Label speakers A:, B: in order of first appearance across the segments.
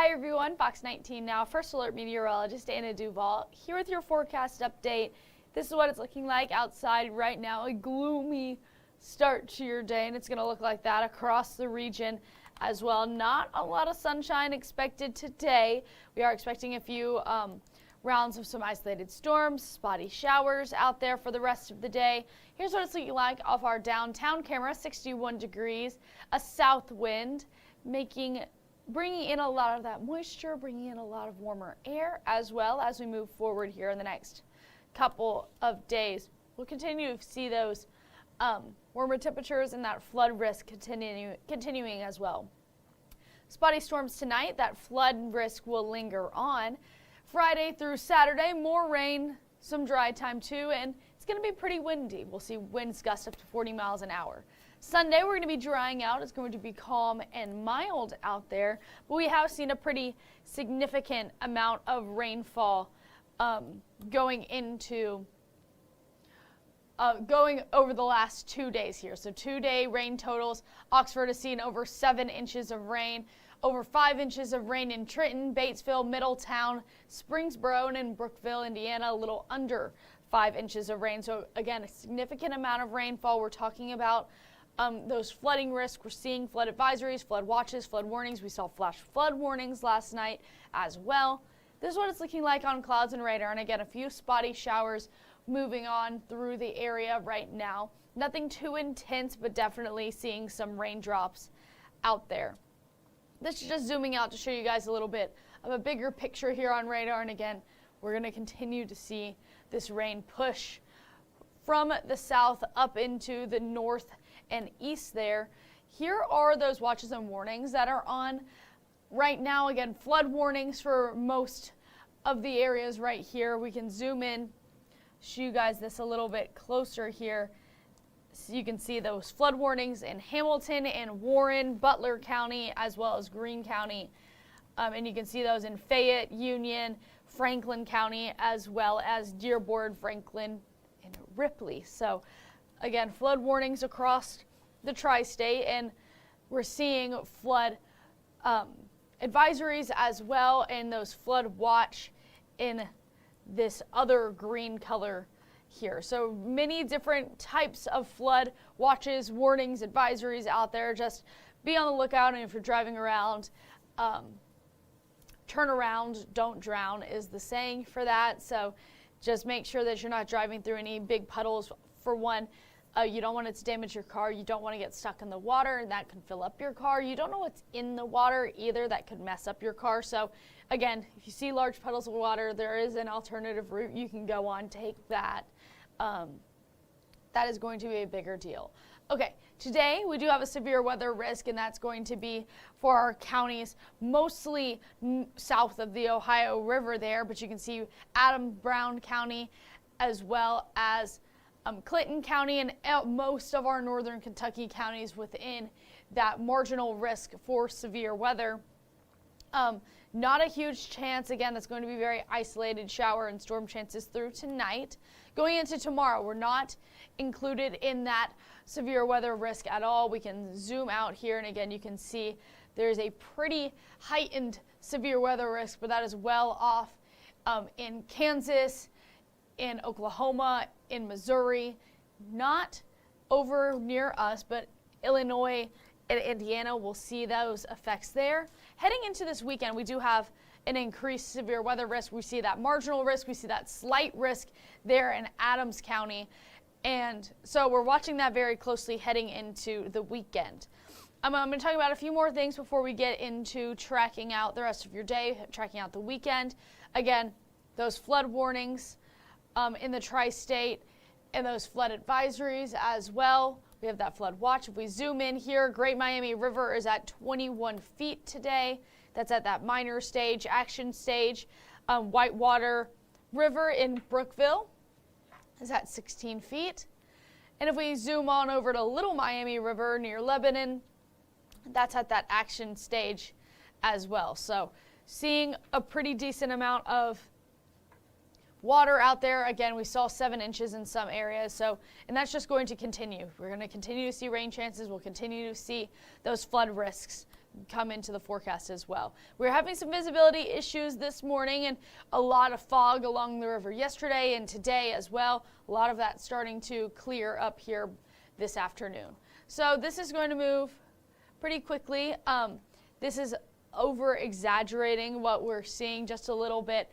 A: Hi everyone, Fox 19 now, First Alert Meteorologist Anna DuVall here with your forecast update. This is what it's looking like outside right now, a gloomy start to your day, and it's going to look like that across the region as well. Not a lot of sunshine expected today. We are expecting a few rounds of some isolated storms, spotty showers out there for the rest of the day. Here's what it's looking like off our downtown camera, 61 degrees, a south wind, bringing in a lot of that moisture, bringing in a lot of warmer air as well as we move forward here in the next couple of days. We'll continue to see those warmer temperatures and that flood risk continuing as well. Spotty storms tonight, that flood risk will linger on. Friday through Saturday, more rain, some dry time too, and it's going to be pretty windy. We'll see winds gust up to 40 miles an hour. Sunday, we're going to be drying out. It's going to be calm and mild out there, but we have seen a pretty significant amount of rainfall going over the last 2 days here. So 2-day rain totals. Oxford has seen over 7 inches of rain, over 5 inches of rain in Trenton, Batesville, Middletown, Springsboro, and in Brookville, Indiana, a little under 5 inches of rain. So again, a significant amount of rainfall. We're talking about those flooding risks. We're seeing flood advisories, flood watches, flood warnings. We saw flash flood warnings last night as well. This is what it's looking like on clouds and radar. And again, a few spotty showers moving on through the area right now. Nothing too intense, but definitely seeing some raindrops out there. This is just zooming out to show you guys a little bit of a bigger picture here on radar. And again, we're going to continue to see this rain push from the south up into the north and east there. Here are those watches and warnings that are on right now. Again, flood warnings for most of the areas right here. We can zoom in, show you guys this a little bit closer here. So you can see those flood warnings in Hamilton and Warren, Butler County, as well as Greene County. And you can see those in Fayette, Union, Franklin County, as well as Dearborn, Franklin, and Ripley. So again, flood warnings across the tri-state, and we're seeing flood advisories as well, and those flood watch in this other green color here. So many different types of flood watches, warnings, advisories out there. Just be on the lookout, and if you're driving around, turn around, don't drown is the saying for that. So just make sure that you're not driving through any big puddles. For one, you don't want it to damage your car. You don't want to get stuck in the water, and that can fill up your car. You don't know what's in the water either. That could mess up your car. So again, if you see large puddles of water, there is an alternative route you can go on. Take that. That is going to be a bigger deal. Okay, today we do have a severe weather risk, and that's going to be for our counties, mostly south of the Ohio River there, but you can see Adams Brown County as well as Clinton County and most of our northern Kentucky counties within that marginal risk for severe weather. Not a huge chance. Again, that's going to be very isolated shower and storm chances through tonight. Going into tomorrow, we're not included in that severe weather risk at all. We can zoom out here, and again, you can see there's a pretty heightened severe weather risk, but that is well off in Kansas, in Oklahoma, in Missouri, not over near us, but Illinois and Indiana will see those effects there. Heading into this weekend, we do have an increased severe weather risk. We see that marginal risk. We see that slight risk there in Adams County. And so we're watching that very closely heading into the weekend. I'm going to talk about a few more things before we get into tracking out the rest of your day, tracking out the weekend. Again, those flood warnings in the tri-state and those flood advisories as well. We have that flood watch. If we zoom in here, Great Miami River is at 21 feet today. That's at that minor stage, action stage. Whitewater River in Brookville is at 16 feet. And if we zoom on over to Little Miami River near Lebanon, that's at that action stage as well. So seeing a pretty decent amount of water out there. Again, we saw 7 inches in some areas, and that's just going to continue. We're going to continue to see rain chances. We'll continue to see those flood risks come into the forecast as well. We're having some visibility issues this morning and a lot of fog along the river yesterday and today as well. A lot of that starting to clear up here this afternoon. So this is going to move pretty quickly. This is over exaggerating what we're seeing just a little bit.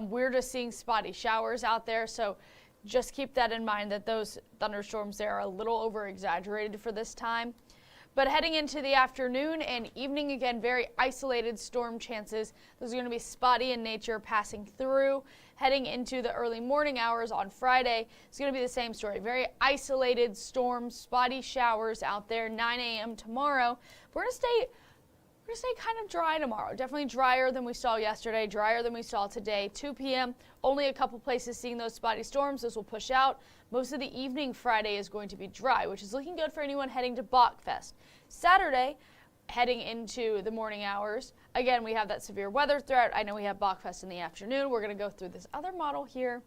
A: We're just seeing spotty showers out there, so just keep that in mind that those thunderstorms there are a little over exaggerated for this time. But heading into the afternoon and evening, again, very isolated storm chances. Those are going to be spotty in nature passing through. Heading into the early morning hours on Friday, it's going to be the same story. Very isolated storms, spotty showers out there. 9 a.m. tomorrow. We're going to stay kind of dry tomorrow. Definitely drier than we saw yesterday, drier than we saw today. 2 p.m., only a couple places seeing those spotty storms. Those will push out. Most of the evening Friday is going to be dry, which is looking good for anyone heading to Bachfest. Saturday, heading into the morning hours, again, we have that severe weather threat. I know we have Bachfest in the afternoon. We're going to go through this other model here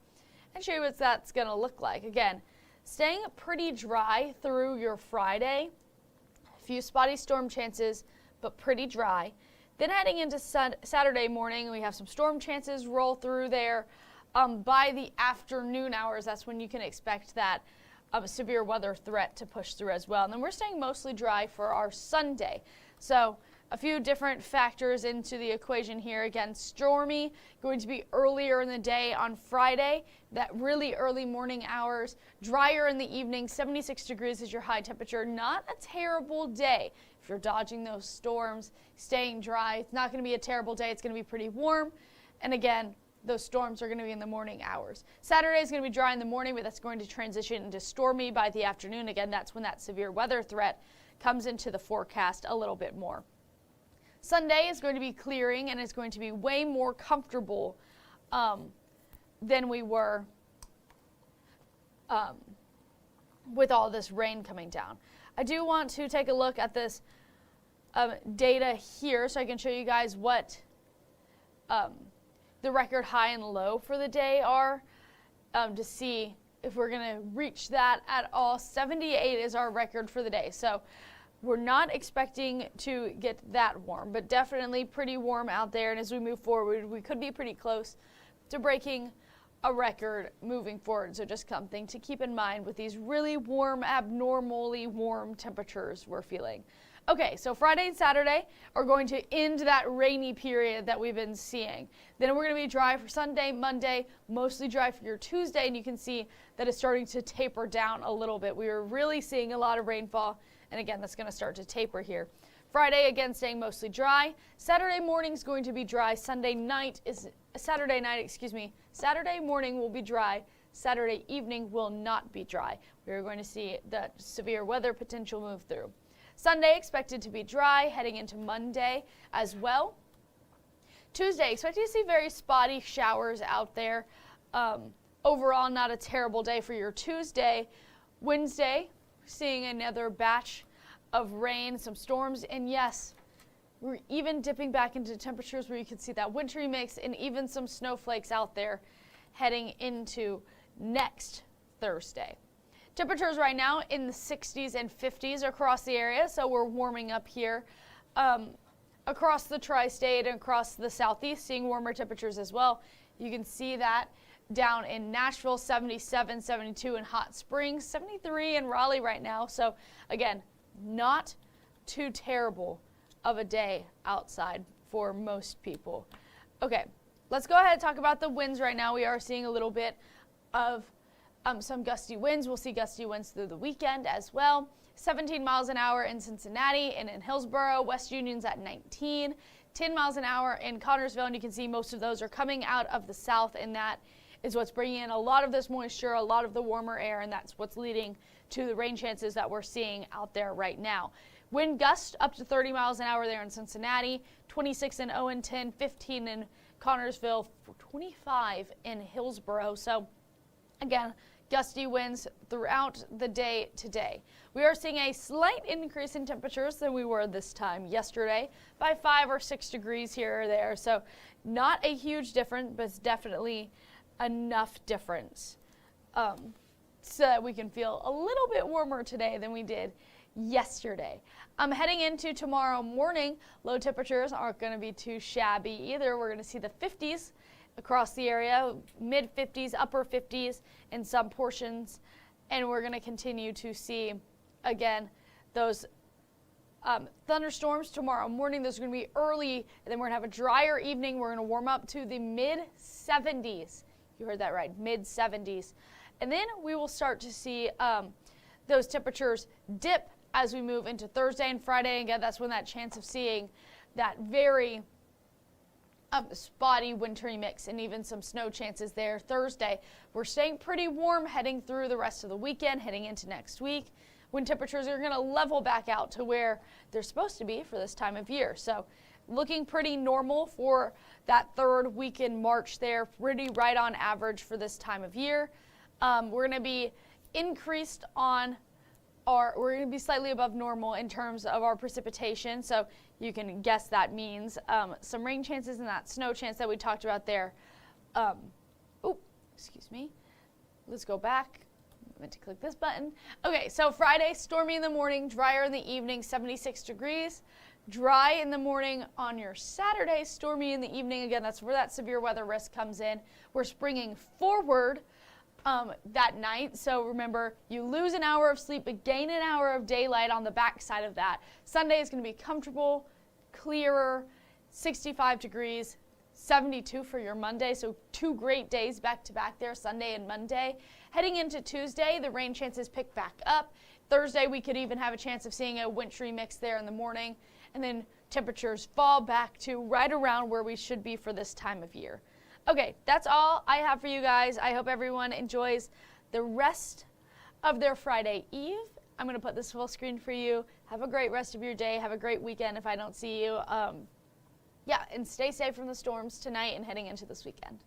A: and show you what that's going to look like. Again, staying pretty dry through your Friday. A few spotty storm chances, but pretty dry. Then heading into Saturday morning, we have some storm chances roll through there. By the afternoon hours, that's when you can expect that severe weather threat to push through as well. And then we're staying mostly dry for our Sunday. So a few different factors into the equation here. Again, stormy, going to be earlier in the day on Friday, that really early morning hours. Drier in the evening, 76 degrees is your high temperature. Not a terrible day. If you're dodging those storms, staying dry, it's not going to be a terrible day. It's going to be pretty warm. And again, those storms are going to be in the morning hours. Saturday is going to be dry in the morning, but that's going to transition into stormy by the afternoon. Again, that's when that severe weather threat comes into the forecast a little bit more. Sunday is going to be clearing and it's going to be way more comfortable than we were with all this rain coming down. I do want to take a look at this data here so I can show you guys what the record high and low for the day are to see if we're going to reach that at all. 78 is our record for the day. So we're not expecting to get that warm, but definitely pretty warm out there. And as we move forward, we could be pretty close to breaking a record moving forward. So just something to keep in mind with these really warm, abnormally warm temperatures we're feeling. Okay, so Friday and Saturday are going to end that rainy period that we've been seeing. Then we're going to be dry for Sunday, Monday, mostly dry for your Tuesday, and you can see that it's starting to taper down a little bit. We were really seeing a lot of rainfall, and again, that's going to start to taper here. Friday, again, staying mostly dry. Saturday morning is going to be dry. Saturday morning will be dry. Saturday evening will not be dry. We're going to see that severe weather potential move through. Sunday expected to be dry, heading into Monday as well. Tuesday, expected to see very spotty showers out there. Overall, not a terrible day for your Tuesday. Wednesday, seeing another batch of rain, some storms, and yes, we're even dipping back into temperatures where you can see that wintry mix and even some snowflakes out there heading into next Thursday. Temperatures right now in the 60s and 50s across the area, so we're warming up here across the tri-state and across the southeast, seeing warmer temperatures as well. You can see that down in Nashville, 77, 72 in Hot Springs, 73 in Raleigh right now. So again, not too terrible of a day outside for most people. Okay, let's go ahead and talk about the winds right now. We are seeing a little bit of some gusty winds. We'll see gusty winds through the weekend as well. 17 miles an hour in Cincinnati and in Hillsborough. West Union's at 19. 10 miles an hour in Connersville, and you can see most of those are coming out of the south, and that is what's bringing in a lot of this moisture, a lot of the warmer air, and that's what's leading to the rain chances that we're seeing out there right now. Wind gusts up to 30 miles an hour there in Cincinnati, 26 in Owenton, 15 in Connersville, 25 in Hillsborough. So again, gusty winds throughout the day today. We are seeing a slight increase in temperatures than we were this time yesterday by 5 or 6 degrees here or there. So not a huge difference, but it's definitely enough difference so that we can feel a little bit warmer today than we did yesterday. Heading into tomorrow morning, low temperatures aren't going to be too shabby either. We're going to see the 50s across the area, mid 50s, upper 50s in some portions, and we're going to continue to see, again, those thunderstorms tomorrow morning. Those are going to be early, and then we're going to have a drier evening. We're going to warm up to the mid 70s. You heard that right, mid 70s. And then we will start to see those temperatures dip as we move into Thursday and Friday. Again, that's when that chance of seeing that very spotty wintry mix and even some snow chances there. Thursday, we're staying pretty warm heading through the rest of the weekend, heading into next week, when temperatures are going to level back out to where they're supposed to be for this time of year. So looking pretty normal for that third week in March there, pretty right on average for this time of year. We're going to be increased on we're going to be slightly above normal in terms of our precipitation, so you can guess that means some rain chances and that snow chance that we talked about there. Excuse me. Let's go back. I meant to click this button. Okay, so Friday, stormy in the morning, drier in the evening, 76 degrees. Dry in the morning on your Saturday, stormy in the evening. Again, that's where that severe weather risk comes in. We're springing forward that night. So remember, you lose an hour of sleep, but gain an hour of daylight on the backside of that. Sunday is going to be comfortable, clearer, 65 degrees, 72 for your Monday. So 2 great days back to back there, Sunday and Monday. Heading into Tuesday, the rain chances pick back up. Thursday, we could even have a chance of seeing a wintry mix there in the morning. And then temperatures fall back to right around where we should be for this time of year. Okay, that's all I have for you guys. I hope everyone enjoys the rest of their Friday Eve. I'm going to put this full screen for you. Have a great rest of your day. Have a great weekend if I don't see you. And stay safe from the storms tonight and heading into this weekend.